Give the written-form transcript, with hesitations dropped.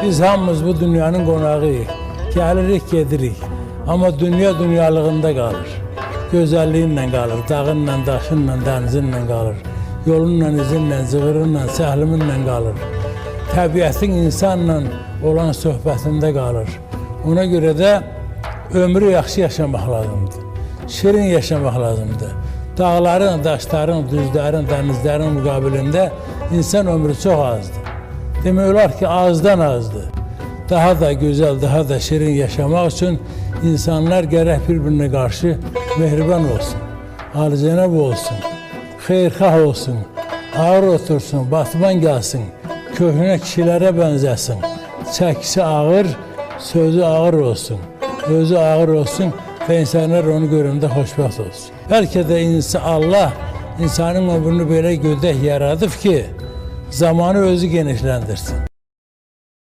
Biz hamımız bu dünyanın qonağıyıq. Gəlirik, gedirik. Amma dünya dünyalığında qalır. Gözəlliyindən qalır, dağınla, daşınla, dənizinlə qalır. Yolunla, izinlə, cığırınla, səhliminlə qalır. Təbiətin insanla olan söhbətində qalır. Ona görə də ömrü yaxşı yaşamaq lazımdır. Şirin yaşamaq lazımdır. Dağların, daşların, düzlərin, dənizlərin müqabilində insan ömrü çox azdır. Demək olar ki, azdan azdır. Daha da gözəl, daha da şirin yaşamaq üçün insanlar gərək bir-birinə qarşı mehriban olsun, alicənab olsun, xeyrxah olsun, ağır otursun, batman gəlsin, köhnə kişilərə bənzəsin, çəkisi ağır, sözü ağır olsun, özü ağır olsun və insanlar onu görəndə xoşbəxt olsun. Bəlkə də Allah insanın ömrünü belə gödək yaradıb ki, zamanı özü genişləndirsin.